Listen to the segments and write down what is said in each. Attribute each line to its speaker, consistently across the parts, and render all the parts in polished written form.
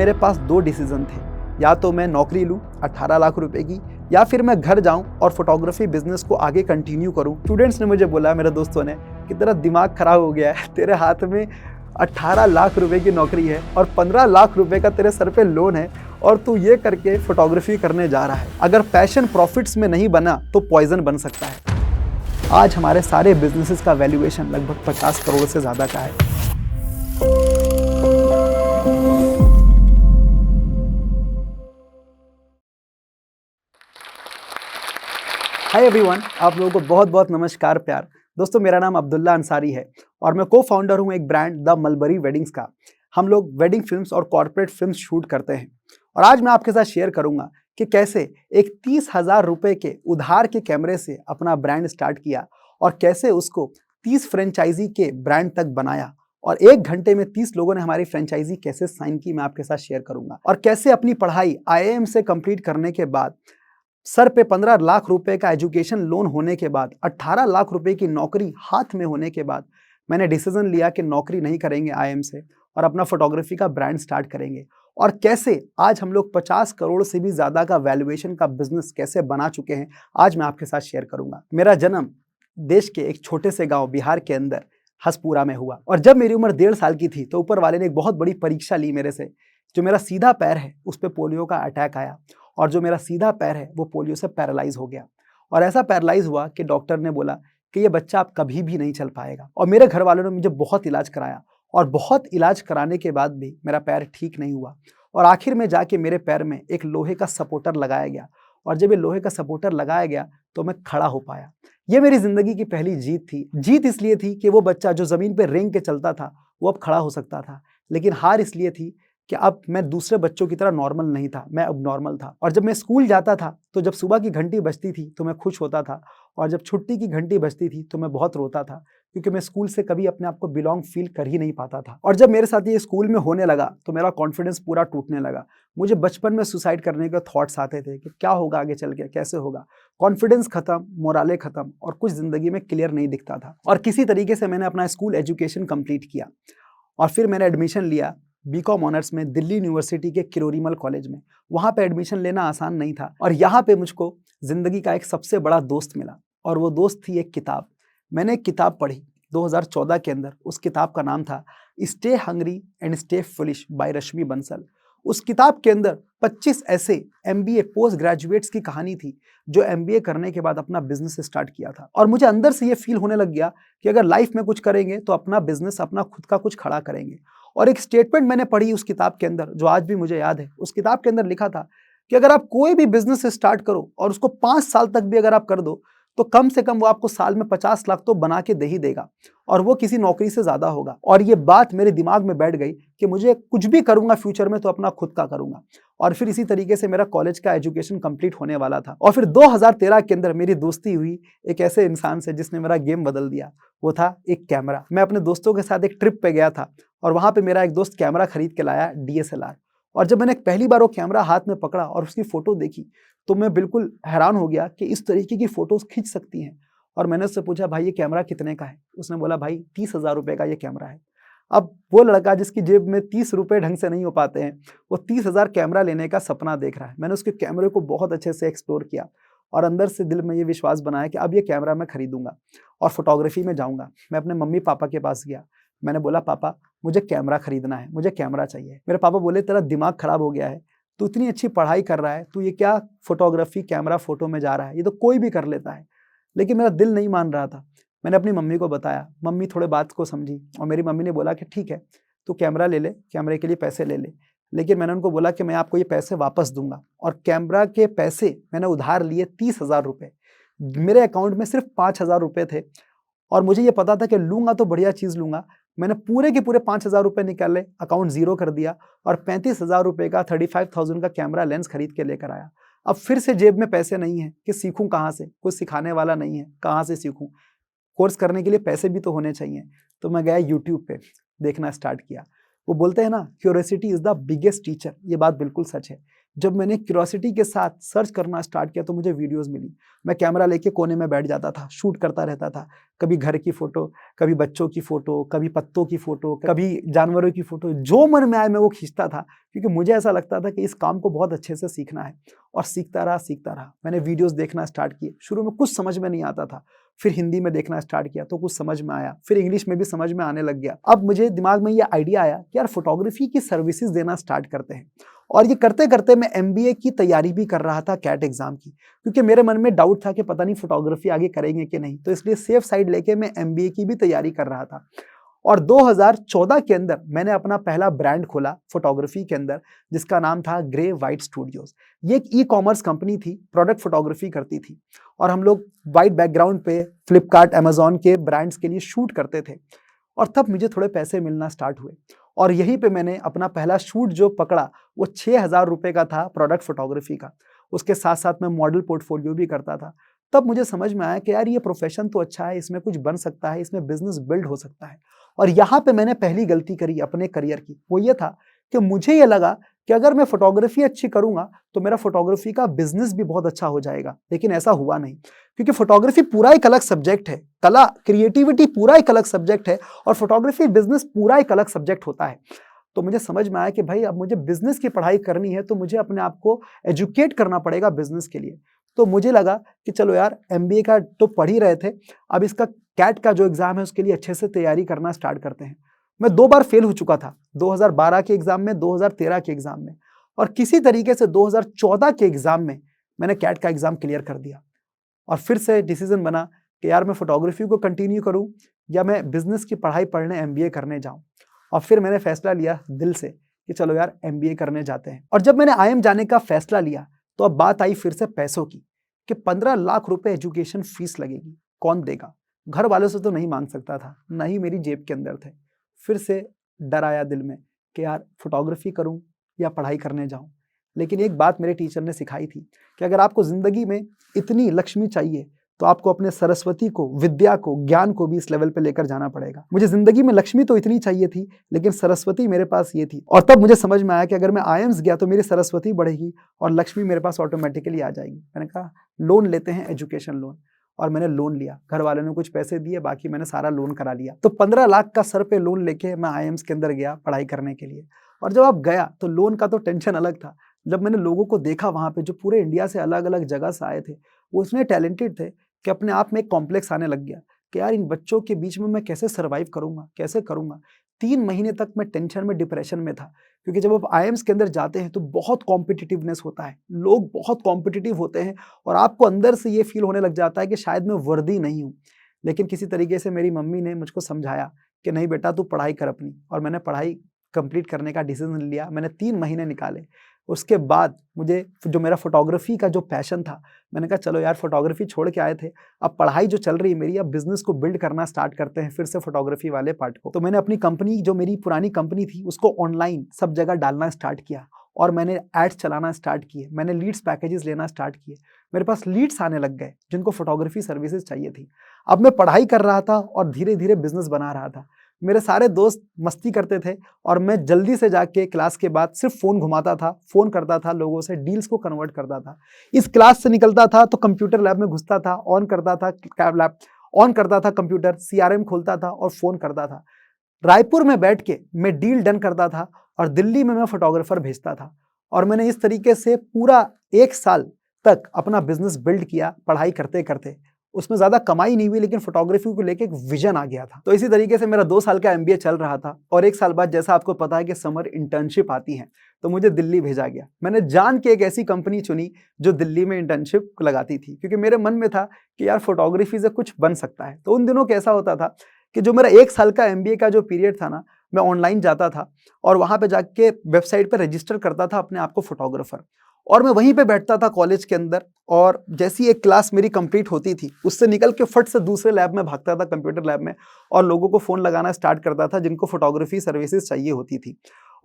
Speaker 1: मेरे पास दो डिसीजन थे, या तो मैं नौकरी लूँ 18 लाख रुपए की, या फिर मैं घर जाऊं और फोटोग्राफी बिजनेस को आगे कंटिन्यू करूं। स्टूडेंट्स ने मुझे बोला, मेरे दोस्तों ने, कि तेरा दिमाग खराब हो गया है, तेरे हाथ में 18 लाख रुपए की नौकरी है और 15 लाख रुपए का तेरे सर पे लोन है और तू ये करके फोटोग्राफी करने जा रहा है। अगर पैशन प्रॉफिट्स में नहीं बना तो पॉइजन बन सकता है। आज हमारे सारे बिजनेसेस का वैल्यूएशन लगभग 50 करोड़ से ज़्यादा का है। हाय एवरीवन, आप लोगों को बहुत बहुत नमस्कार प्यार। दोस्तों, मेरा नाम अब्दुल्ला अंसारी है और मैं को फाउंडर हूं एक ब्रांड द मलबरी वेडिंग्स का। हम लोग वेडिंग फिल्म्स और कॉर्पोरेट फिल्म्स शूट करते हैं और आज मैं आपके साथ शेयर करूंगा कि कैसे एक 30,000 रुपए के उधार के कैमरे से अपना ब्रांड स्टार्ट किया और कैसे उसको 30 फ्रेंचाइजी के ब्रांड तक बनाया और 1 घंटे में 30 लोगों ने हमारी फ्रेंचाइजी कैसे साइन की, मैं आपके साथ शेयर करूंगा। और कैसे अपनी पढ़ाई IIM से कंप्लीट करने के बाद, सर पे 15 लाख रुपए का एजुकेशन लोन होने के बाद, 18 लाख रुपए की नौकरी हाथ में होने के बाद, मैंने डिसीजन लिया कि नौकरी नहीं करेंगे IIM से और अपना फोटोग्राफी का ब्रांड स्टार्ट करेंगे। और कैसे आज हम लोग 50 करोड़ से भी ज्यादा का वैल्यूएशन का बिजनेस कैसे बना चुके हैं, आज मैं आपके साथ शेयर करूंगा। मेरा जन्म देश के एक छोटे से गांव बिहार के अंदर हसपुरा में हुआ और जब मेरी उम्र 1.5 साल की थी तो ऊपर वाले ने एक बहुत बड़ी परीक्षा ली मेरे से। जो मेरा सीधा पैर है उस पर पोलियो का अटैक आया और जो मेरा सीधा पैर है वो पोलियो से पैरालाइज हो गया और ऐसा पैरालाइज हुआ कि डॉक्टर ने बोला कि ये बच्चा अब कभी भी नहीं चल पाएगा। और मेरे घर वालों ने मुझे बहुत इलाज कराया और बहुत इलाज कराने के बाद भी मेरा पैर ठीक नहीं हुआ और आखिर में जाके मेरे पैर में एक लोहे का सपोर्टर लगाया गया और जब ये लोहे का सपोर्टर लगाया गया तो मैं खड़ा हो पाया। ये मेरी जिंदगी की पहली जीत थी। जीत इसलिए थी कि वो बच्चा जो जमीन पर रेंग के चलता था वो अब खड़ा हो सकता था, लेकिन हार इसलिए थी कि अब मैं दूसरे बच्चों की तरह नॉर्मल नहीं था, मैं अब नॉर्मल था। और जब मैं स्कूल जाता था तो जब सुबह की घंटी बजती थी तो मैं खुश होता था और जब छुट्टी की घंटी बजती थी तो मैं बहुत रोता था, क्योंकि मैं स्कूल से कभी अपने आप को बिलोंग फील कर ही नहीं पाता था। और जब मेरे साथ ये स्कूल में होने लगा तो मेरा कॉन्फिडेंस पूरा टूटने लगा। मुझे बचपन में सुसाइड करने के थॉट्स आते थे कि क्या होगा आगे चल के, कैसे होगा। कॉन्फिडेंस खत्म, मोराले खत्म और कुछ जिंदगी में क्लियर नहीं दिखता था। और किसी तरीके से मैंने अपना स्कूल एजुकेशन कंप्लीट किया और फिर मैंने एडमिशन लिया BCom ऑनर्स में दिल्ली यूनिवर्सिटी के किरोरीमल कॉलेज में। वहाँ पे एडमिशन लेना आसान नहीं था और यहाँ पे मुझको जिंदगी का एक सबसे बड़ा दोस्त मिला और वो दोस्त थी एक किताब। मैंने एक किताब पढ़ी 2014 के अंदर। उस किताब का नाम था stay hungry and stay foolish by Rashmi Bansal. उस किताब के अंदर 25 ऐसे MBA पोस्ट ग्रेजुएट्स की कहानी थी जो MBA करने के बाद अपना बिजनेस स्टार्ट किया था। और मुझे अंदर से ये फील होने लग गया कि अगर लाइफ में कुछ करेंगे तो अपना बिजनेस, अपना खुद का कुछ खड़ा करेंगे। और एक स्टेटमेंट मैंने पढ़ी उस किताब के अंदर जो आज भी मुझे याद है। उस किताब के अंदर लिखा था कि अगर आप कोई भी बिजनेस स्टार्ट करो और उसको 5 साल तक भी अगर आप कर दो तो कम से कम वो आपको साल में 50 लाख तो बना के दे ही देगा और वो किसी नौकरी से ज्यादा होगा। और ये बात मेरे दिमाग में बैठ गई कि मुझे कुछ भी करूंगा फ्यूचर में तो अपना खुद का करूंगा। और फिर इसी तरीके से मेरा कॉलेज का एजुकेशन कंप्लीट होने वाला था और फिर 2013 के अंदर मेरी दोस्ती हुई एक ऐसे इंसान से जिसने मेरा गेम बदल दिया। वो था एक कैमरा। मैं अपने दोस्तों के साथ एक ट्रिप पे गया था और वहां पे मेरा एक दोस्त कैमरा खरीद के लाया DSLR। और जब मैंने पहली बार वो कैमरा हाथ में पकड़ा और उसकी फोटो देखी तो मैं बिल्कुल हैरान हो गया कि इस तरीके की फोटोज खींच सकती हैं। और मैंने उससे पूछा, भाई ये कैमरा कितने का है? उसने बोला, भाई 30,000 रुपए का ये कैमरा है। अब वो लड़का जिसकी जेब में 30 रुपए ढंग से नहीं हो पाते हैं, वो 30,000 कैमरा लेने का सपना देख रहा है। मैंने उसके कैमरे को बहुत अच्छे से एक्सप्लोर किया और अंदर से दिल में ये विश्वास बनाया कि अब ये कैमरा मैं खरीदूंगा और फोटोग्राफी में जाऊंगा। मैं अपने मम्मी पापा के पास गया। मैंने बोला, पापा मुझे कैमरा खरीदना है, मुझे कैमरा चाहिए। मेरे पापा बोले, तेरा दिमाग खराब हो गया है, तू इतनी अच्छी पढ़ाई कर रहा है, तू ये क्या फोटोग्राफी कैमरा फोटो में जा रहा है, ये तो कोई भी कर लेता है। लेकिन मेरा दिल नहीं मान रहा था। मैंने अपनी मम्मी को बताया, मम्मी थोड़े बात को समझी और मेरी मम्मी ने बोला कि ठीक है, तू कैमरा ले ले, कैमरे के लिए पैसे ले ले। लेकिन मैंने उनको बोला कि मैं आपको ये पैसे वापस दूंगा। और कैमरा के पैसे मैंने उधार लिए 30,000 रुपये। मेरे अकाउंट में सिर्फ 5,000 रुपये थे और मुझे ये पता था कि लूंगा तो बढ़िया चीज़ लूंगा। मैंने पूरे के पूरे 5,000 रुपये निकाले, अकाउंट जीरो कर दिया और 35,000 रुपये का 35,000 का कैमरा लेंस खरीद के लेकर आया। अब फिर से जेब में पैसे नहीं है कि सीखूं कहाँ से, कुछ सिखाने वाला नहीं है, कहाँ से सीखूं। कोर्स करने के लिए पैसे भी तो होने चाहिए। तो मैं गया यूट्यूब पे देखना स्टार्ट किया। वो बोलते हैं ना, curiosity is the biggest teacher. ये बात बिल्कुल सच है। जब मैंने क्यूरियोसिटी के साथ सर्च करना स्टार्ट किया तो मुझे वीडियोस मिली। मैं कैमरा लेके कोने में बैठ जाता था, शूट करता रहता था। कभी घर की फोटो, कभी बच्चों की फोटो, कभी पत्तों की फोटो, कभी जानवरों की फोटो, जो मन में आए मैं वो खींचता था, क्योंकि मुझे ऐसा लगता था कि इस काम को बहुत अच्छे से सीखना है। और सीखता रहा सीखता रहा। मैंने वीडियोस देखना स्टार्ट किए। शुरू में कुछ समझ में नहीं आता था, फिर हिंदी में देखना स्टार्ट किया तो कुछ समझ में आया, फिर इंग्लिश में भी समझ में आने लग गया। अब मुझे दिमाग में ये आइडिया आया कि यार फोटोग्राफी की सर्विसेज देना स्टार्ट करते हैं। और ये करते करते मैं एमबीए की तैयारी भी कर रहा था, कैट एग्जाम की, क्योंकि मेरे मन में डाउट था कि पता नहीं फोटोग्राफी आगे करेंगे कि नहीं, तो इसलिए सेफ साइड लेके मैं एमबीए की भी तैयारी कर रहा था। और 2014 के अंदर मैंने अपना पहला ब्रांड खोला फोटोग्राफी के अंदर, जिसका नाम था ग्रे वाइट स्टूडियोज। ये एक ई कॉमर्स कंपनी थी, प्रोडक्ट फोटोग्राफी करती थी, और हम लोग वाइट बैकग्राउंड पे फ्लिपकार्ट, अमेजॉन के ब्रांड्स के लिए शूट करते थे। और तब मुझे थोड़े पैसे मिलना स्टार्ट हुए, और यहीं पे मैंने अपना पहला शूट जो पकड़ा वो 6,000 रुपए का था, प्रोडक्ट फोटोग्राफी का। उसके साथ साथ मैं मॉडल पोर्टफोलियो भी करता था। तब मुझे समझ में आया कि यार ये प्रोफेशन तो अच्छा है, इसमें कुछ बन सकता है, इसमें बिजनेस बिल्ड हो सकता है। और यहाँ पे मैंने पहली गलती करी अपने करियर की, वो ये था कि मुझे ये लगा कि अगर मैं फोटोग्राफी अच्छी करूंगा तो मेरा फोटोग्राफी का बिजनेस भी बहुत अच्छा हो जाएगा। लेकिन ऐसा हुआ नहीं, क्योंकि फोटोग्राफी पूरा एक अलग सब्जेक्ट है, कला क्रिएटिविटी पूरा एक अलग सब्जेक्ट है, और फोटोग्राफी बिजनेस पूरा एक अलग सब्जेक्ट होता है। तो मुझे समझ में आया कि भाई अब मुझे बिजनेस की पढ़ाई करनी है तो मुझे अपने आप को एजुकेट करना पड़ेगा बिजनेस के लिए। तो मुझे लगा कि चलो यार, एमबीए का तो पढ़ ही रहे थे, अब इसका कैट का जो एग्जाम है उसके लिए अच्छे से तैयारी करना स्टार्ट करते हैं। मैं 2 बार फेल हो चुका था, 2012 के एग्जाम में, 2013 के एग्जाम में, और किसी तरीके से 2014 के एग्जाम में मैंने कैट का एग्जाम क्लियर कर दिया। और फिर से डिसीजन बना कि यार मैं फोटोग्राफी को कंटिन्यू करूं या मैं बिजनेस की पढ़ाई पढ़ने एमबीए करने जाऊं। और फिर मैंने फैसला लिया दिल से कि चलो यार एमबीए करने जाते हैं। और जब मैंने आईएम जाने का फैसला लिया तो अब बात आई फिर से पैसों की, कि 15 लाख रुपए एजुकेशन फीस लगेगी, कौन देगा। घर वालों से तो नहीं मांग सकता था, ना ही मेरी जेब के अंदर थे। फिर से डर आया दिल में कि यार फोटोग्राफी करूं या पढ़ाई करने जाऊं। लेकिन एक बात मेरे टीचर ने सिखाई थी कि अगर आपको जिंदगी में इतनी लक्ष्मी चाहिए तो आपको अपने सरस्वती को, विद्या को, ज्ञान को भी इस लेवल पे लेकर जाना पड़ेगा। मुझे जिंदगी में लक्ष्मी तो इतनी चाहिए थी, लेकिन सरस्वती मेरे पास ये थी। और तब मुझे समझ में आया कि अगर मैं आईएम्स गया तो मेरी सरस्वती बढ़ेगी और लक्ष्मी मेरे पास ऑटोमेटिकली आ जाएगी। मैंने कहा लोन लेते हैं, एजुकेशन लोन। और मैंने लोन लिया, घर वालों ने कुछ पैसे दिए, बाकी मैंने सारा लोन करा लिया। तो 15 लाख का सर पे लोन लेके मैं आईएम्स के अंदर गया पढ़ाई करने के लिए। और जब आप गया तो लोन का तो टेंशन अलग था। जब मैंने लोगों को देखा वहां पे, जो पूरे इंडिया से अलग अलग जगह से आए थे, वो इतने टैलेंटेड थे कि अपने आप में एक कॉम्प्लेक्स आने लग गया कि यार इन बच्चों के बीच में मैं कैसे सर्वाइव करूंगा, कैसे करूंगा। 3 महीने तक मैं टेंशन में, डिप्रेशन में था, क्योंकि जब आप आईएम्स के अंदर जाते हैं तो बहुत कॉम्पिटिटिवनेस होता है, लोग बहुत कॉम्पिटिटिव होते हैं, और आपको अंदर से ये फील होने लग जाता है कि शायद मैं वर्दी नहीं हूँ। लेकिन किसी तरीके से मेरी मम्मी ने मुझको समझाया कि नहीं बेटा, तू पढ़ाई कर अपनी। और मैंने पढ़ाई कंप्लीट करने का डिसीजन लिया। मैंने 3 महीने निकाले। उसके बाद मुझे जो मेरा फोटोग्राफी का जो पैशन था, मैंने कहा चलो यार, फोटोग्राफी छोड़ के आए थे, अब पढ़ाई जो चल रही है मेरी, अब बिजनेस को बिल्ड करना स्टार्ट करते हैं फिर से फोटोग्राफी वाले पार्ट को। तो मैंने अपनी कंपनी, जो मेरी पुरानी कंपनी थी, उसको ऑनलाइन सब जगह डालना स्टार्ट किया, और मैंने एड्स चलाना स्टार्ट किए। मैंने लीड्स पैकेजेस लेना स्टार्ट किए। मेरे पास लीड्स आने लग गए जिनको फोटोग्राफी सर्विसेज चाहिए थी। अब मैं पढ़ाई कर रहा था और धीरे धीरे बिजनेस बना रहा था। मेरे सारे दोस्त मस्ती करते थे, और मैं जल्दी से जाके क्लास के बाद सिर्फ फोन घुमाता था, फोन करता था लोगों से, डील्स को कन्वर्ट करता था। इस क्लास से निकलता था तो कंप्यूटर लैब में घुसता था, ऑन करता था कंप्यूटर, सीआरएम खोलता था और फोन करता था। रायपुर में बैठ के मैं डील डन करता था, और दिल्ली में मैं फोटोग्राफर भेजता था। और मैंने इस तरीके से पूरा 1 साल तक अपना बिजनेस बिल्ड किया पढ़ाई करते करते। उसमें ज्यादा कमाई नहीं हुई, लेकिन फोटोग्राफी को लेके एक विजन आ गया था। तो इसी तरीके से मेरा 2 साल का एमबीए चल रहा था, और 1 साल बाद, जैसा आपको पता है कि समर इंटर्नशिप आती है, तो मुझे दिल्ली भेजा गया। मैंने जान के एक ऐसी कंपनी चुनी जो दिल्ली में इंटर्नशिप लगाती थी, क्योंकि मेरे मन में था कि यार फोटोग्राफी से कुछ बन सकता है। तो उन दिनों कैसा होता था कि जो मेरा 1 साल का एमबीए का जो पीरियड था ना, मैं ऑनलाइन जाता था और वहां पे जाके वेबसाइट पे रजिस्टर करता था अपने आप को फोटोग्राफर, और मैं वहीं पे बैठता था कॉलेज के अंदर। और जैसी एक क्लास मेरी कंप्लीट होती थी, उससे निकल के फट से दूसरे लैब में भागता था, कंप्यूटर लैब में, और लोगों को फोन लगाना स्टार्ट करता था जिनको फोटोग्राफी सर्विसेज चाहिए होती थी।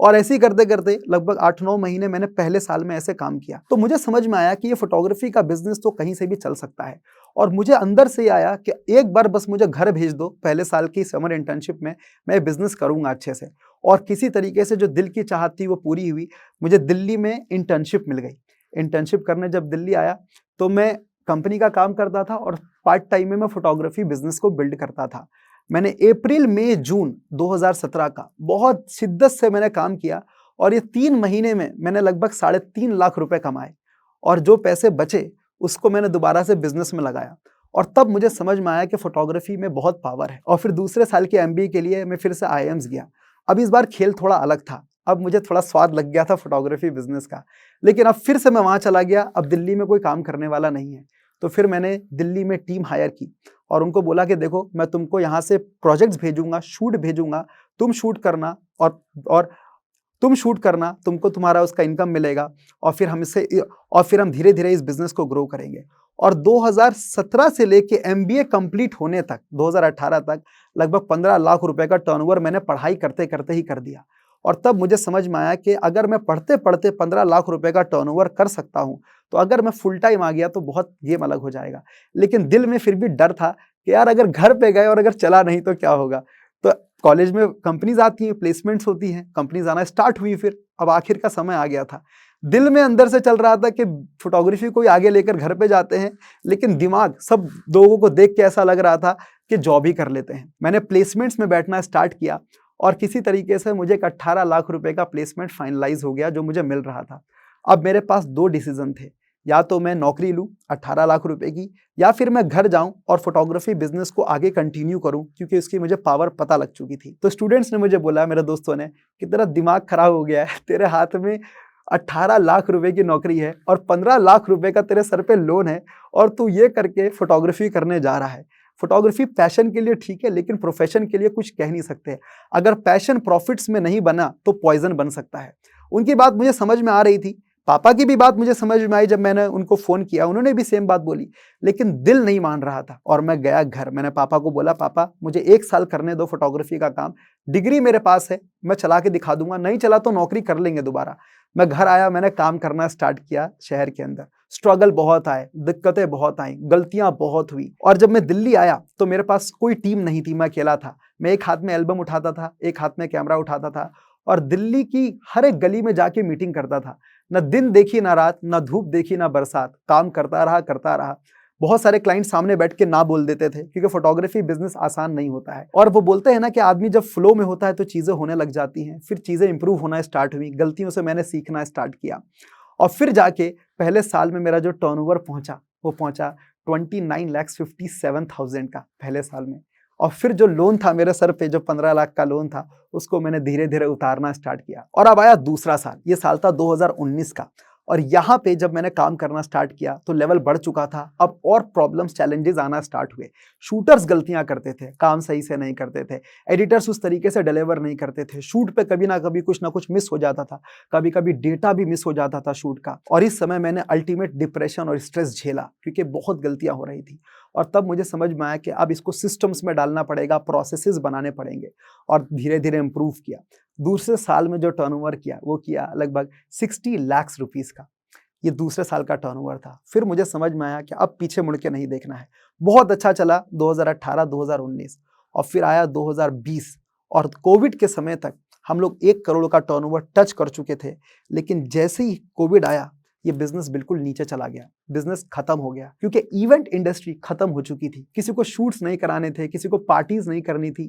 Speaker 1: और ऐसे ही करते करते लगभग 8-9 महीने मैंने पहले साल में ऐसे काम किया। तो मुझे समझ में आया कि ये फोटोग्राफी का बिजनेस तो कहीं से भी चल सकता है। और मुझे अंदर से आया कि एक बार बस मुझे घर भेज दो, पहले साल की समर इंटर्नशिप में मैं बिजनेस करूंगा अच्छे से। और किसी तरीके से जो दिल की चाहत थी वो पूरी हुई। मुझे दिल्ली में इंटर्नशिप मिल गई। इंटर्नशिप करने जब दिल्ली आया तो मैं कंपनी का काम करता था और पार्ट टाइम में मैं फोटोग्राफी बिजनेस को बिल्ड करता था। मैंने अप्रैल मई जून 2017 का बहुत शिद्दत से मैंने काम किया और ये 3 महीने में मैंने लगभग 3.5 लाख रुपए कमाए और जो पैसे बचे उसको मैंने दोबारा से बिजनेस में लगाया और तब मुझे समझ में आया कि फोटोग्राफी में बहुत पावर है। और फिर दूसरे साल के एमबीए के लिए मैं फिर से आईआईएम्स गया। अब इस बार खेल थोड़ा अलग था। अब मुझे थोड़ा स्वाद लग गया था फोटोग्राफी बिजनेस का, लेकिन अब फिर से मैं वहां चला गया। अब दिल्ली में कोई काम करने वाला नहीं है, तो फिर मैंने दिल्ली में टीम हायर की और उनको बोला कि देखो मैं तुमको यहाँ से प्रोजेक्ट्स भेजूंगा, शूट भेजूंगा, तुम शूट करना और तुम शूट करना, तुमको तुम्हारा उसका इनकम मिलेगा और फिर हम धीरे धीरे इस बिजनेस को ग्रो करेंगे। और 2017 से लेके एमबीए कंप्लीट होने तक 2018 तक लगभग 15 लाख रुपए का टर्नओवर मैंने पढ़ाई करते करते ही कर दिया। और तब मुझे समझ में आया कि अगर मैं पढ़ते पढ़ते 15 लाख रुपए का टर्नओवर कर सकता हूं, तो अगर मैं फुल टाइम आ गया तो बहुत गेम अलग हो जाएगा। लेकिन दिल में फिर भी डर था कि यार अगर घर पे गए और अगर चला नहीं तो क्या होगा। तो कॉलेज में कंपनीज आती हैं, प्लेसमेंट्स होती हैं, कंपनीज आना स्टार्ट हुई। फिर अब आखिर का समय आ गया था। दिल में अंदर से चल रहा था कि फोटोग्राफी को आगे लेकर घर पे जाते हैं, लेकिन दिमाग सब लोगों को देख के ऐसा लग रहा था कि जॉब ही कर लेते हैं। मैंने प्लेसमेंट्स में बैठना स्टार्ट किया और किसी तरीके से मुझे एक 18 लाख रुपए का प्लेसमेंट फाइनलाइज हो गया जो मुझे मिल रहा था। अब मेरे पास 2 डिसीजन थे, या तो मैं नौकरी लूं 18 लाख रुपए की, या फिर मैं घर जाऊं और फोटोग्राफी बिजनेस को आगे कंटिन्यू करूं, क्योंकि उसकी मुझे पावर पता लग चुकी थी। तो स्टूडेंट्स ने मुझे बोला, मेरे दोस्तों ने, कि तेरा दिमाग खराब हो गया है, तेरे हाथ में 18 लाख रुपए की नौकरी है और 15 लाख रुपए का तेरे सर पे लोन है और तू ये करके फोटोग्राफी करने जा रहा है। फोटोग्राफी पैशन के लिए ठीक है, लेकिन प्रोफेशन के लिए कुछ कह नहीं सकते। अगर पैशन प्रॉफिट्स में नहीं बना तो पॉइजन बन सकता है। उनकी बात मुझे समझ में आ रही थी, पापा की भी बात मुझे समझ में आई। जब मैंने उनको फोन किया उन्होंने भी सेम बात बोली, लेकिन दिल नहीं मान रहा था। और मैं गया घर, मैंने पापा को बोला, पापा मुझे 1 साल करने दो फोटोग्राफी का काम, डिग्री मेरे पास है, मैं चला के दिखा दूंगा, नहीं चला तो नौकरी कर लेंगे दोबारा। मैं घर आया, मैंने काम करना स्टार्ट किया शहर के अंदर। स्ट्रगल बहुत आए, दिक्कतें बहुत आई, गलतियां बहुत हुई। और जब मैं दिल्ली आया तो मेरे पास कोई टीम नहीं थी, मैं अकेला था। मैं एक हाथ में एल्बम उठाता था, एक हाथ में कैमरा उठाता था और दिल्ली की हर एक गली में जाके मीटिंग करता था। न दिन देखी ना रात, न धूप देखी ना बरसात, काम करता रहा। बहुत सारे क्लाइंट सामने बैठ के ना बोल देते थे, क्योंकि फोटोग्राफी बिजनेस आसान नहीं होता है। और वो बोलते हैं ना कि आदमी जब फ्लो में होता है तो चीजें होने लग जाती हैं। फिर चीजें इंप्रूव होना स्टार्ट हुई, गलतियों से मैंने सीखना स्टार्ट किया और फिर जाके पहले साल में मेरा जो टर्नओवर पहुंचा वो पहुंचा 29,57,000 का पहले साल में। और फिर जो लोन था मेरे सर पे, जो 15 लाख का लोन था, उसको मैंने धीरे धीरे उतारना स्टार्ट किया। और अब आया दूसरा साल, ये साल था 2019 का। और यहाँ पे जब मैंने काम करना स्टार्ट किया तो लेवल बढ़ चुका था। अब और प्रॉब्लम्स, चैलेंजेस आना स्टार्ट हुए। शूटर्स गलतियां करते थे, काम सही से नहीं करते थे, एडिटर्स उस तरीके से डिलीवर नहीं करते थे, शूट पे कभी ना कभी कुछ ना कुछ मिस हो जाता था, कभी कभी डेटा भी मिस हो जाता था शूट का। और इस समय मैंने अल्टीमेट डिप्रेशन और स्ट्रेस झेला, क्योंकि बहुत गलतियां हो रही थी। और तब मुझे समझ में आया कि अब इसको सिस्टम्स में डालना पड़ेगा, प्रोसेसेस बनाने पड़ेंगे, और धीरे धीरे इंप्रूव किया। दूसरे साल में जो टर्नओवर किया वो किया लगभग 60 लाख रुपीस का। ये दूसरे साल का टर्नओवर था। फिर मुझे समझ में आया कि अब पीछे मुड़ के नहीं देखना है। बहुत अच्छा चला 2018, 2019 और फिर आया 2020 और कोविड के समय तक हम लोग 1 करोड़ का टर्नओवर टच कर चुके थे। लेकिन जैसे ही कोविड आया ये बिजनेस बिल्कुल नीचे चला गया, बिजनेस खत्म हो गया, क्योंकि इवेंट इंडस्ट्री खत्म हो चुकी थी। किसी को शूट्स नहीं कराने थे, किसी को पार्टीज नहीं करनी थी,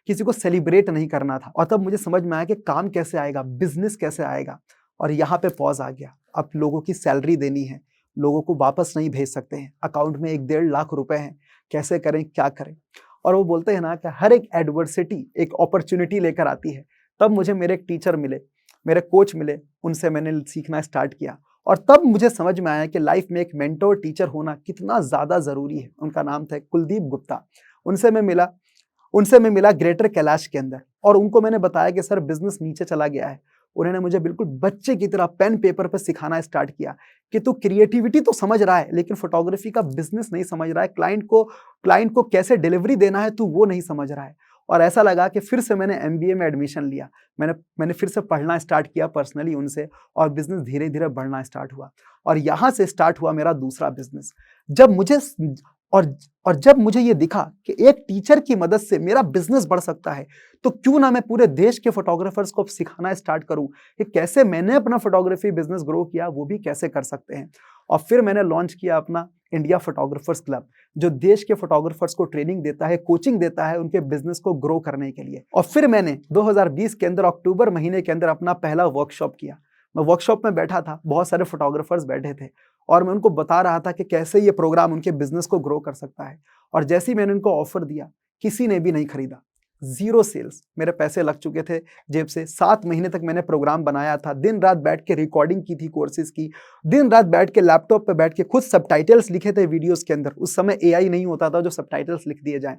Speaker 1: किसी को सेलिब्रेट नहीं करना था। और तब मुझे समझ में आया कि काम कैसे आएगा, बिजनेस कैसे आएगा। और यहाँ पे पॉज आ गया। अब लोगों की सैलरी देनी है, लोगों को वापस नहीं भेज सकते हैं, अकाउंट में 1-1.5 लाख रुपए हैं, कैसे करें, क्या करें। और वो बोलते हैं ना कि हर एक एडवर्सिटी एक अपॉर्चुनिटी लेकर आती है। तब मुझे मेरे एक टीचर मिले, मेरे कोच मिले, उनसे मैंने सीखना स्टार्ट किया। और तब मुझे समझ में आया कि लाइफ में एक मेंटोर टीचर होना कितना ज़्यादा ज़रूरी है। उनका नाम था कुलदीप गुप्ता। उनसे मैं मिला ग्रेटर कैलाश के अंदर, और उनको मैंने बताया कि सर बिजनेस नीचे चला गया है। उन्होंने मुझे बिल्कुल बच्चे की तरह पेन पेपर पर सिखाना स्टार्ट किया कि तू क्रिएटिविटी तो समझ रहा है, लेकिन फोटोग्राफी का बिजनेस नहीं समझ रहा है, क्लाइंट को कैसे डिलीवरी देना है तू वो नहीं समझ रहा है। और ऐसा लगा कि फिर से मैंने एमबीए में एडमिशन लिया। मैंने फिर से पढ़ना स्टार्ट किया पर्सनली उनसे, और बिजनेस धीरे धीरे बढ़ना स्टार्ट हुआ। और यहाँ से स्टार्ट हुआ मेरा दूसरा बिजनेस। जब मुझे और और जब मुझे ये दिखा कि एक टीचर की मदद से मेरा बिजनेस बढ़ सकता है, तो क्यों ना मैं पूरे देश के फोटोग्राफर्स को सिखाना स्टार्ट करूं कि कैसे मैंने अपना फोटोग्राफी बिजनेस ग्रो किया, वो भी कैसे कर सकते हैं। और फिर मैंने लॉन्च किया अपना इंडिया फोटोग्राफर्स क्लब, जो देश के फोटोग्राफर्स को ट्रेनिंग देता है, कोचिंग देता है उनके बिजनेस को ग्रो करने के लिए। और फिर मैंने 2020 के अंदर अक्टूबर महीने के अंदर अपना पहला वर्कशॉप किया। मैं वर्कशॉप में बैठा था, बहुत सारे फोटोग्राफर्स बैठे थे और मैं उनको बता रहा था कि कैसे ये प्रोग्राम उनके बिजनेस को ग्रो कर सकता है। और जैसे ही मैंने उनको ऑफर दिया, किसी ने भी नहीं खरीदा। जीरो सेल्स, मेरे पैसे लग चुके थे जेब से। 7 महीने तक मैंने प्रोग्राम बनाया था, दिन रात बैठ के रिकॉर्डिंग की थी कोर्सेज की, दिन रात बैठ के लैपटॉप पे बैठ के खुद सबटाइटल्स लिखे थे वीडियोस के अंदर। उस समय एआई नहीं होता था जो सबटाइटल्स लिख दिए जाएं।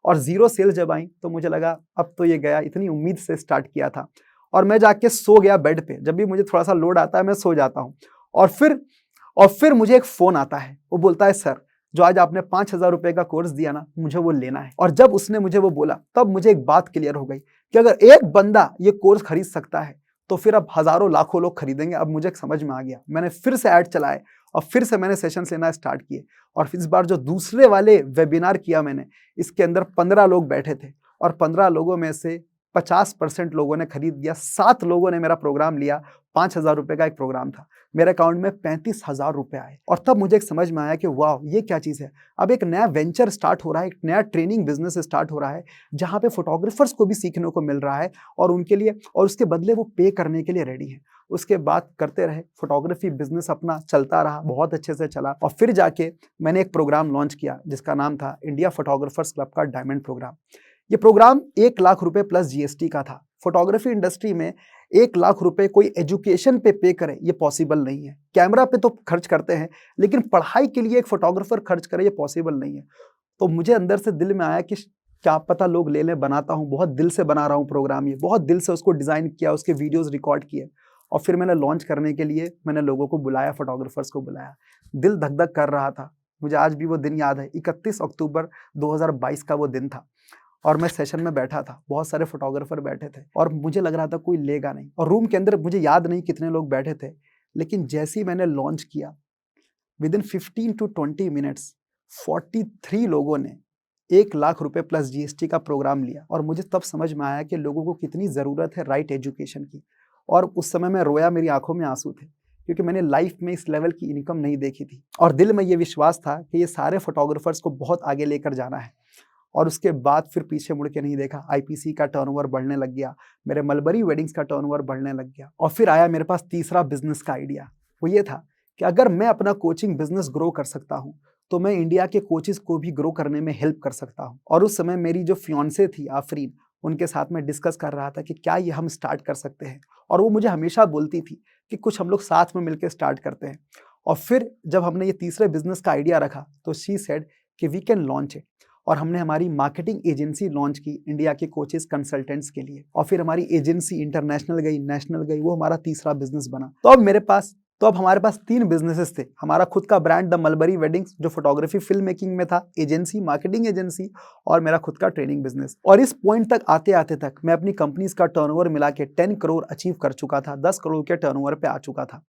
Speaker 1: और जीरो सेल्स जब आई तो मुझे लगा अब तो ये गया। इतनी उम्मीद से स्टार्ट किया था और मैं जाके सो गया बेड पे। जब भी मुझे थोड़ा सा लोड आता है मैं सो जाता हूँ। और फिर मुझे एक फोन आता है, वो बोलता है सर, जो आज आपने 5,000 रुपए का कोर्स दिया ना, मुझे वो लेना है। और जब उसने मुझे वो बोला, तब मुझे एक बात क्लियर हो गई कि अगर एक बंदा ये कोर्स खरीद सकता है तो फिर अब हजारों लाखों लोग खरीदेंगे। अब मुझे समझ में आ गया। मैंने फिर से ऐड चलाए और फिर से मैंने सेशंस लेना स्टार्ट किए। और इस बार जो दूसरे वाले वेबिनार किया मैंने, इसके अंदर 15 लोग बैठे थे और 15 लोगों में से 50% लोगों ने खरीद लिया। 7 लोगों ने मेरा प्रोग्राम लिया। 5,000 रुपए का एक प्रोग्राम था, मेरे अकाउंट में 35,000 रुपए आए। और तब मुझे एक समझ में आया कि वाह, ये क्या चीज़ है। अब एक नया वेंचर स्टार्ट हो रहा है, एक नया ट्रेनिंग बिजनेस स्टार्ट हो रहा है, जहाँ पे फोटोग्राफर्स को भी सीखने को मिल रहा है और उनके लिए, और उसके बदले वो पे करने के लिए रेडी है। उसके बाद करते रहे, फोटोग्राफी बिजनेस अपना चलता रहा, बहुत अच्छे से चला। और फिर जाके मैंने एक प्रोग्राम लॉन्च किया जिसका नाम था इंडिया फोटोग्राफर्स क्लब का डायमंड प्रोग्राम। ये प्रोग्राम 1 लाख रुपए प्लस जीएसटी का था। फोटोग्राफी इंडस्ट्री में 1 लाख रुपए कोई एजुकेशन पे करे, ये पॉसिबल नहीं है। कैमरा पे तो खर्च करते हैं, लेकिन पढ़ाई के लिए एक फोटोग्राफर खर्च करे, ये पॉसिबल नहीं है। तो मुझे अंदर से दिल में आया कि क्या पता लोग ले लें, बनाता हूँ। बहुत दिल से बना रहा हूँ प्रोग्राम, ये बहुत दिल से उसको डिजाइन किया, उसके वीडियोस रिकॉर्ड किए। और फिर मैंने लॉन्च करने के लिए मैंने लोगों को बुलाया, फोटोग्राफर्स को बुलाया। दिल धक धक कर रहा था। मुझे आज भी वो दिन याद है, 31 अक्टूबर 2022 का वो दिन था। और मैं सेशन में बैठा था, बहुत सारे फोटोग्राफर बैठे थे और मुझे लग रहा था कोई लेगा नहीं। और रूम के अंदर मुझे याद नहीं कितने लोग बैठे थे, लेकिन जैसे ही मैंने लॉन्च किया, विद इन 15 टू 20 मिनट्स 43 लोगों ने 1 लाख रुपए प्लस जीएसटी का प्रोग्राम लिया। और मुझे तब समझ में आया कि लोगों को कितनी ज़रूरत है राइट एजुकेशन की। और उस समय मैं रोया, मेरी आंखों में आंसू थे, क्योंकि मैंने लाइफ में इस लेवल की इनकम नहीं देखी थी। और दिल में ये विश्वास था कि ये सारे फोटोग्राफर्स को बहुत आगे लेकर जाना है। और उसके बाद फिर पीछे मुड़ के नहीं देखा। आईपीसी का टर्नओवर बढ़ने लग गया, मेरे मलबरी वेडिंग्स का टर्नओवर बढ़ने लग गया। और फिर आया मेरे पास तीसरा बिजनेस का आइडिया। वो ये था कि अगर मैं अपना कोचिंग बिजनेस ग्रो कर सकता हूँ, तो मैं इंडिया के कोचेस को भी ग्रो करने में हेल्प कर सकता हूँ। और उस समय मेरी जो फियांसे थी आफरीन, उनके साथ मैं डिस्कस कर रहा था कि क्या ये हम स्टार्ट कर सकते हैं। और वो मुझे हमेशा बोलती थी कि कुछ हम लोग साथ में मिलकर स्टार्ट करते हैं। और फिर जब हमने ये तीसरे बिजनेस का आइडिया रखा, तो शी सेड कि वी कैन लॉन्च इट। और हमने हमारी मार्केटिंग एजेंसी लॉन्च की इंडिया के कोचेस कंसल्टेंट्स के लिए। और फिर हमारी एजेंसी इंटरनेशनल गई, नेशनल गई, वो हमारा तीसरा बिजनेस बना। तो अब हमारे पास 3 बिजनेसेस थे। हमारा खुद का ब्रांड द मलबरी वेडिंग्स, जो फोटोग्राफी फिल्म मेकिंग में था, एजेंसी, मार्केटिंग एजेंसी, और मेरा खुद का ट्रेनिंग बिजनेस। और इस पॉइंट तक आते आते तक मैं अपनी कंपनीज का टर्नओवर मिला के 10 करोड़ अचीव कर चुका था, 10 करोड़ के टर्नओवर पे आ चुका था।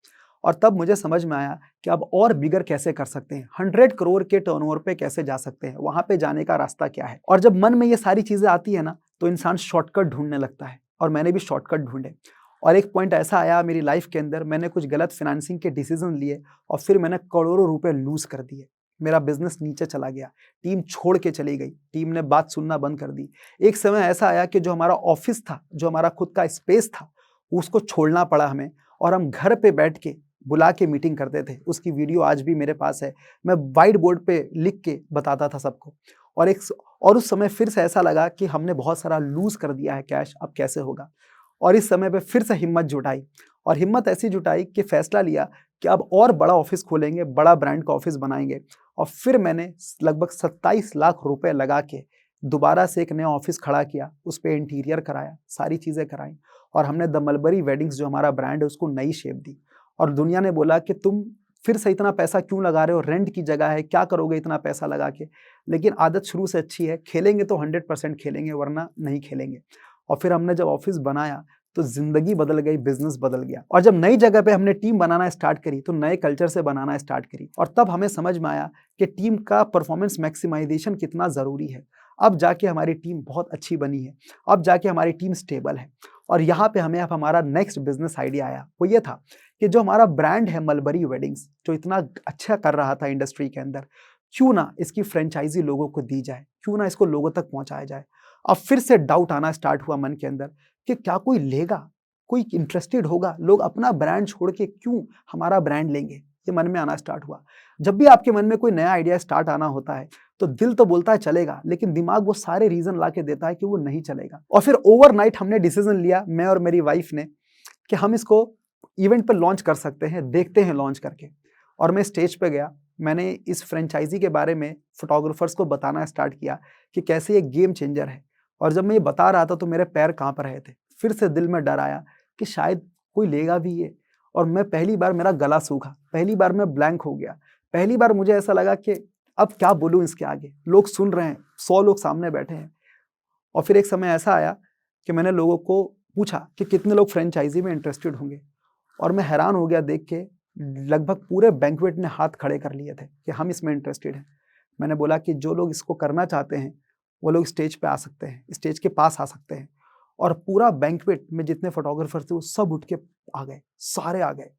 Speaker 1: और तब मुझे समझ में आया कि अब और बिगर कैसे कर सकते हैं, 100 करोड़ के टर्नओवर पे कैसे जा सकते हैं, वहां पे जाने का रास्ता क्या है। और जब मन में ये सारी चीजें आती है ना, तो इंसान शॉर्टकट ढूंढने लगता है। और मैंने भी शॉर्टकट ढूंढे। और एक पॉइंट ऐसा आया मेरी लाइफ के अंदर, मैंने कुछ गलत फाइनेंसिंग के डिसीजन लिए और फिर मैंने करोड़ों रुपए लूज कर दिए। मेरा बिजनेस नीचे चला गया, टीम छोड़ के चली गई, टीम ने बात सुनना बंद कर दी। एक समय ऐसा आया कि जो हमारा ऑफिस था, जो हमारा खुद का स्पेस था, उसको छोड़ना पड़ा हमें। और हम घर पे बैठ के बुला के मीटिंग करते थे। उसकी वीडियो आज भी मेरे पास है। मैं व्हाइट बोर्ड पे लिख के बताता था सबको। और उस समय फिर से ऐसा लगा कि हमने बहुत सारा लूज कर दिया है कैश, अब कैसे होगा। और इस समय पे फिर से हिम्मत जुटाई, और हिम्मत ऐसी जुटाई कि फैसला लिया कि अब और बड़ा ऑफिस खोलेंगे, बड़ा ब्रांड का ऑफिस बनाएंगे। और फिर मैंने लगभग 27 लाख रुपए लगा के दोबारा से एक नया ऑफिस खड़ा किया, उस पर इंटीरियर कराया, सारी चीज़ें कराई। और हमने द मलबरी वेडिंग्स, जो हमारा ब्रांड है, उसको नई शेप दी। और दुनिया ने बोला कि तुम फिर से इतना पैसा क्यों लगा रहे हो, रेंट की जगह है, क्या करोगे इतना पैसा लगा के। लेकिन आदत शुरू से अच्छी है, खेलेंगे तो 100% खेलेंगे, वरना नहीं खेलेंगे। और फिर हमने जब ऑफिस बनाया, तो जिंदगी बदल गई, बिजनेस बदल गया। और जब नई जगह पे हमने टीम बनाना स्टार्ट करी तो नए कल्चर से बनाना स्टार्ट करी, और तब हमें समझ में आया कि टीम का परफॉर्मेंस मैक्सिमाइजेशन कितना ज़रूरी है। अब जाके हमारी टीम बहुत अच्छी बनी है, अब जाके हमारी टीम स्टेबल है। और यहाँ पे हमें अब हमारा नेक्स्ट बिजनेस आइडिया आया, वो ये था कि जो हमारा ब्रांड है मलबरी वेडिंग्स, जो इतना अच्छा कर रहा था इंडस्ट्री के अंदर, क्यों ना इसकी फ्रेंचाइजी लोगों को दी जाए, क्यों ना इसको लोगों तक पहुंचाया जाए। अब फिर से डाउट आना स्टार्ट हुआ मन के अंदर कि क्या कोई लेगा, कोई इंटरेस्टेड होगा, लोग अपना ब्रांड छोड़ के क्यों हमारा ब्रांड लेंगे, ये मन में आना स्टार्ट हुआ। जब भी आपके मन में कोई नया आइडिया स्टार्ट आना होता है तो दिल तो बोलता है चलेगा, लेकिन दिमाग वो सारे रीजन ला के देता है कि वो नहीं चलेगा। और फिर ओवरनाइट हमने डिसीजन लिया, मैं और मेरी वाइफ ने, कि हम इसको इवेंट पर लॉन्च कर सकते हैं, देखते हैं लॉन्च करके। और मैं स्टेज पे गया, मैंने इस फ्रेंचाइजी के बारे में फोटोग्राफर्स को बताना स्टार्ट किया कि कैसे ये गेम चेंजर है। और जब मैं ये बता रहा था तो मेरे पैर कांप रहे थे, फिर से दिल में डर आया कि शायद कोई लेगा भी ये। और मैं पहली बार मेरा गला सूखा, पहली बार मैं ब्लैंक हो गया, पहली बार मुझे ऐसा लगा कि अब क्या बोलूं इसके आगे, लोग सुन रहे हैं, 100 लोग सामने बैठे हैं। और फिर एक समय ऐसा आया कि मैंने लोगों को पूछा कि कितने लोग फ्रेंचाइजी में इंटरेस्टेड होंगे, और मैं हैरान हो गया देख के, लगभग पूरे बैंक्वेट ने हाथ खड़े कर लिए थे कि हम इसमें इंटरेस्टेड हैं। मैंने बोला कि जो लोग इसको करना चाहते हैं वो लोग स्टेज पे आ सकते हैं, स्टेज के पास आ सकते हैं। और पूरा बैंक्वेट में जितने फोटोग्राफर थे वो सब उठ के आ गए, सारे आ गए।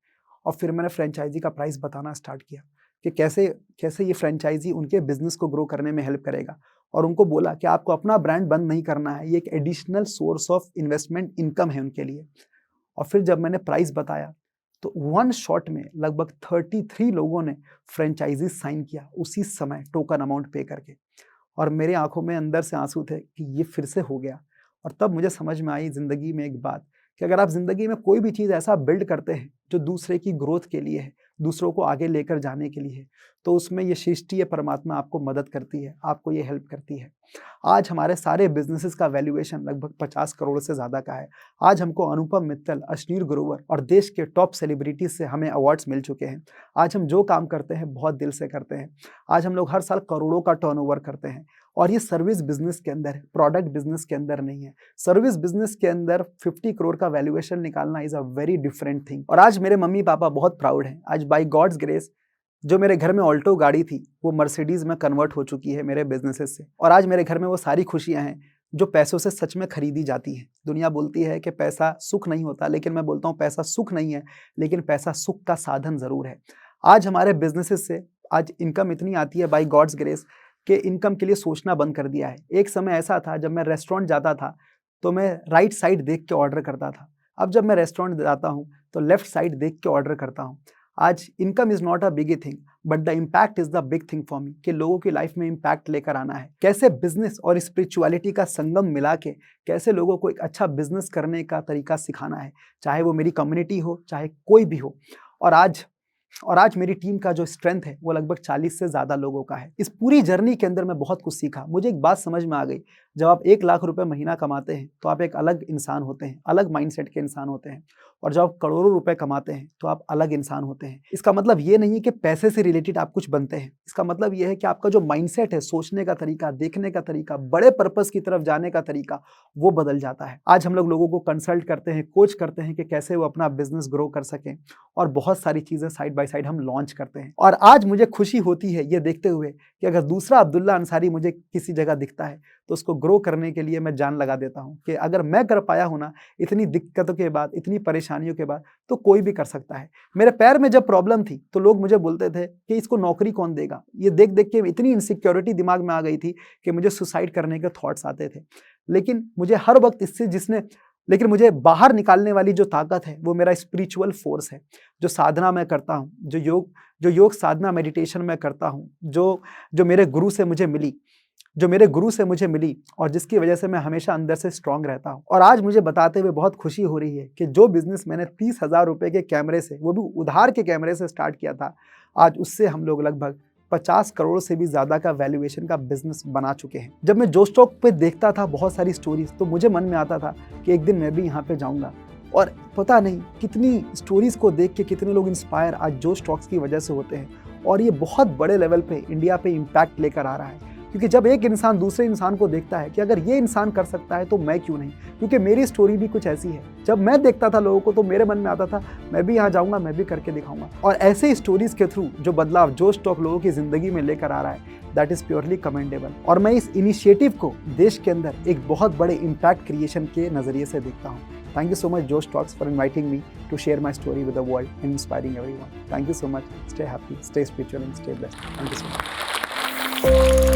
Speaker 1: और फिर मैंने फ्रेंचाइजी का प्राइस बताना स्टार्ट किया कि कैसे कैसे ये फ्रेंचाइजी उनके बिजनेस को ग्रो करने में हेल्प करेगा। और उनको बोला कि आपको अपना ब्रांड बंद नहीं करना है, ये एक additional source of investment income है उनके लिए। और फिर जब मैंने प्राइस बताया तो वन शॉट में लगभग 33 लोगों ने फ्रेंचाइजी साइन किया उसी समय, टोकन अमाउंट पे करके। और मेरे आंखों में अंदर से आंसू थे कि ये फिर से हो गया। और तब मुझे समझ में आई जिंदगी में एक बात, कि अगर आप जिंदगी में कोई भी चीज़ ऐसा बिल्ड करते हैं जो दूसरे की ग्रोथ के लिए है, दूसरों को आगे लेकर जाने के लिए है, तो उसमें ये सृष्टि, ये परमात्मा आपको मदद करती है, आपको ये हेल्प करती है। आज हमारे सारे बिजनेसेस का वैल्यूएशन लगभग 50 करोड़ से ज़्यादा का है। आज हमको अनुपम मित्तल, अश्नीर ग्रोवर और देश के टॉप सेलिब्रिटीज से हमें अवार्ड्स मिल चुके हैं। आज हम जो काम करते हैं बहुत दिल से करते हैं। आज हम लोग हर साल करोड़ों का टर्नओवर करते हैं, और ये सर्विस बिजनेस के अंदर है, प्रोडक्ट बिजनेस के अंदर नहीं है। सर्विस बिजनेस के अंदर 50 करोड़ का वैल्यूएशन निकालना is a very different thing. और आज मेरे मम्मी पापा बहुत प्राउड हैं। आज बाय गॉड्स ग्रेस जो मेरे घर में ऑल्टो गाड़ी थी वो मर्सिडीज में कन्वर्ट हो चुकी है मेरे बिजनेसेस से। और आज मेरे घर में वो सारी खुशियां हैं जो पैसों से सच में खरीदी जाती हैं। दुनिया बोलती है कि पैसा सुख नहीं होता, लेकिन मैं बोलता हूँ पैसा सुख नहीं है, लेकिन पैसा सुख का साधन जरूर है। आज हमारे बिजनेसेस से आज इनकम इतनी आती है बाय गॉड्स ग्रेस कि इनकम के लिए सोचना बंद कर दिया है। एक समय ऐसा था जब मैं रेस्टोरेंट जाता था तो मैं राइट साइड देख के ऑर्डर करता था, अब जब मैं रेस्टोरेंट जाता हूँ तो लेफ्ट साइड देख के ऑर्डर करता हूँ। आज income is not a big thing but the impact is the big thing for me, कि लोगों की लाइफ में इम्पैक्ट लेकर आना है। कैसे बिजनेस और स्पिरिचुअलिटी का संगम मिला के कैसे लोगों को एक अच्छा बिजनेस करने का तरीका सिखाना है, चाहे वो मेरी कम्युनिटी हो, चाहे कोई भी हो। और आज मेरी टीम का जो स्ट्रेंथ है वो लगभग 40 से ज़्यादा लोगों का है। इस पूरी जर्नी के अंदर मैं बहुत कुछ सीखा। मुझे एक बात समझ में आ गई, जब आप 1 लाख रुपए महीना कमाते हैं तो आप एक अलग इंसान होते हैं, अलग माइंडसेट के इंसान होते हैं। और जब आप करोड़ों रुपए कमाते हैं तो आप अलग इंसान होते हैं। इसका मतलब ये नहीं है कि पैसे से रिलेटेड आप कुछ बनते हैं, इसका मतलब ये है कि आपका जो माइंडसेट है, सोचने का तरीका, देखने का तरीका, बड़े पर्पस की तरफ जाने का तरीका, वो बदल जाता है। आज हम लोगों को कंसल्ट करते हैं, कोच करते हैं कि कैसे वो अपना बिजनेस ग्रो कर सकें, और बहुत सारी चीजें साइड बाय साइड हम लॉन्च करते हैं। और आज मुझे खुशी होती है ये देखते हुए कि अगर दूसरा अब्दुल्ला अंसारी मुझे किसी जगह दिखता है तो उसको ग्रो करने के लिए मैं जान लगा देता हूं कि अगर मैं कर पाया हूं ना, इतनी दिक्कतों के बाद, इतनी परेशानियों के बाद, तो कोई भी कर सकता है। मेरे पैर में जब प्रॉब्लम थी तो लोग मुझे बोलते थे कि इसको नौकरी कौन देगा। ये देख देख के इतनी इनसिक्योरिटी दिमाग में आ गई थी कि मुझे सुसाइड करने के थॉट्स आते थे। लेकिन मुझे हर वक्त लेकिन मुझे बाहर निकालने वाली जो ताकत है वो मेरा स्पिरिचुअल फोर्स है। जो साधना मैं करता हूँ, जो योग साधना मेडिटेशन मैं करता हूँ, जो मेरे गुरु से मुझे मिली और जिसकी वजह से मैं हमेशा अंदर से स्ट्रांग रहता हूँ। और आज मुझे बताते हुए बहुत खुशी हो रही है कि जो बिजनेस मैंने 30,000 रुपए के कैमरे से, वो भी उधार के कैमरे से स्टार्ट किया था, आज उससे हम लोग लगभग 50 करोड़ से भी ज्यादा का वैल्यूएशन का बिजनेस बना चुके हैं। जब मैं जो स्टॉक पे देखता था बहुत सारी स्टोरीज, तो मुझे मन में आता था कि एक दिन मैं भी यहाँ पे जाऊंगा। और पता नहीं कितनी स्टोरीज को देख के कितने लोग इंस्पायर आज जो स्टॉक्स की वजह से होते हैं, और ये बहुत बड़े लेवल पे इंडिया पे इम्पैक्ट लेकर आ रहा है। क्योंकि जब एक इंसान दूसरे इंसान को देखता है कि अगर ये इंसान कर सकता है तो मैं क्यों नहीं, क्योंकि मेरी स्टोरी भी कुछ ऐसी है। जब मैं देखता था लोगों को तो मेरे मन में आता था मैं भी यहाँ जाऊँगा, मैं भी करके दिखाऊंगा। और ऐसे स्टोरीज के थ्रू जो बदलाव जोश टॉक लोगों की ज़िंदगी में लेकर आ रहा है, दैट इज़ प्योरली कमेंडेबल। और मैं इस इनिशिएटिव को देश के अंदर एक बहुत बड़े इम्पैक्ट क्रिएशन के नज़रिए से देखता हूँ। Thank you so much, Josh Talks, for inviting me to share my story with the world and inspiring everyone. Thank you so much. Stay happy, stay spiritual, and stay blessed. Thank you so much.